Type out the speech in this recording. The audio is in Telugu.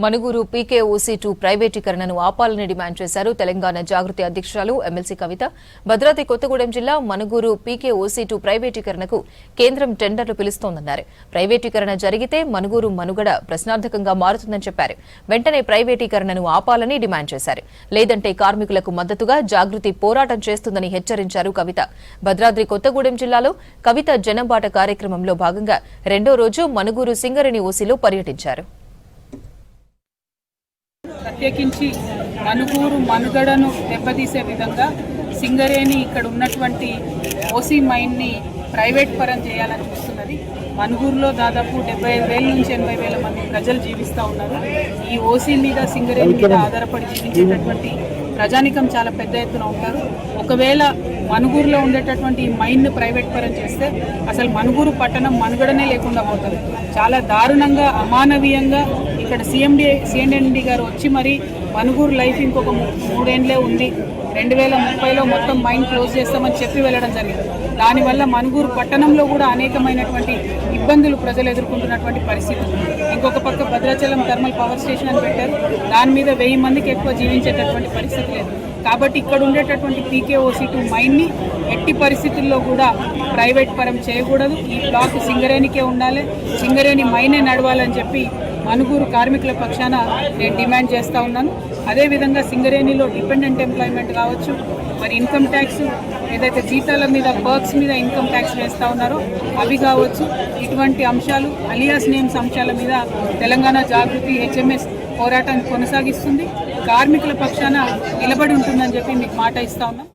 మనుగురు పీకేఓసీ2 ప్రైవేటీకరణను ఆపాలని డిమాండ్ చేశారు తెలంగాణ జాగృతి అధ్యక్షురాలు ఎమ్మెల్సీ కవిత. భద్రాద్రి కొత్తగూడెం జిల్లా మనుగురు పీకేఓసీ2 ప్రైవేటీకరణకు కేంద్రం టెండర్లు పిలుస్తోందన్నారు. ప్రైవేటీకరణ జరిగితే మనుగురు మనుగడ ప్రశ్నార్థకంగా మారుతుందని చెప్పారు. వెంటనే ప్రైవేటీకరణను ఆపాలని డిమాండ్ చేశారు. లేదంటే కార్మికులకు మద్దతుగా జాగృతి పోరాటం చేస్తుందని హెచ్చరించారు కవిత. భద్రాద్రి కొత్తగూడెం జిల్లాలో కవిత జనంబాట కార్యక్రమంలో భాగంగా రెండో రోజు మనుగురు సింగరేణి ఓసీలో పర్యటించారు. ప్రత్యేకించి మనుగూరు మనుగడను దెబ్బతీసే విధంగా సింగరేణి ఇక్కడ ఉన్నటువంటి ఓసీ మైన్ని ప్రైవేట్ పరం చేయాలని చూస్తున్నది. మనుగూరులో దాదాపు 75,000 నుంచి 80,000 మంది ప్రజలు జీవిస్తూ ఉన్నారు. ఈ ఓసీ మీద సింగరేణి మీద ఆధారపడి జీవించేటటువంటి ప్రజానికం చాలా పెద్ద ఎత్తున ఉంటారు. ఒకవేళ మనుగూరులో ఉండేటటువంటి ఈ మైన్ను ప్రైవేట్ పరం చేస్తే అసలు మనుగూరు పట్టణం మనుగడనే లేకుండా పోతుంది. చాలా దారుణంగా అమానవీయంగా ఇక్కడ సిఎండి గారు వచ్చి మరి మనుగూరు లైఫ్ ఇంకొక 3 ఏళ్లే ఉంది, 2030లో మొత్తం మైన్ క్లోజ్ చేస్తామని చెప్పి వెళ్ళడం జరిగింది. దానివల్ల మనుగూరు పట్టణంలో కూడా అనేకమైనటువంటి ఇబ్బందులు ప్రజలు ఎదుర్కొంటున్నటువంటి పరిస్థితి. ఇంకొక పక్క భద్రాచలం థర్మల్ పవర్ స్టేషన్ అని పెట్టారు, దాని మీద 1000 మందికి ఎక్కువ జీవించేటటువంటి పరిస్థితి లేదు. కాబట్టి ఇక్కడ ఉండేటటువంటి పీకేఓసీ2 మైన్ని ఎట్టి పరిస్థితుల్లో కూడా ప్రైవేట్ పరం చేయకూడదు. ఈ బ్లాక్ సింగరేణికే ఉండాలి, సింగరేణి మైనే నడవాలని చెప్పి మనుగూరు కార్మికుల పక్షాన నేను డిమాండ్ చేస్తూ ఉన్నాను. అదేవిధంగా సింగరేణిలో డిపెండెంట్ ఎంప్లాయ్మెంట్ కావచ్చు, మరి ఇన్కమ్ ట్యాక్స్ ఏదైతే జీతాల మీద పర్క్స్ మీద ఇన్కమ్ ట్యాక్స్ వేస్తూ ఉన్నారో అవి కావచ్చు. ఇటువంటి అంశాలు అలియాస్ నేమ్స్ అంశాల మీద తెలంగాణ జాగృతి హెచ్ఎంఎస్ పోరాటాన్ని కొనసాగిస్తుంది. కార్మికుల పక్షాన నిలబడి ఉంటుందని చెప్పి మీకు మాట ఇస్తా ఉన్నాం.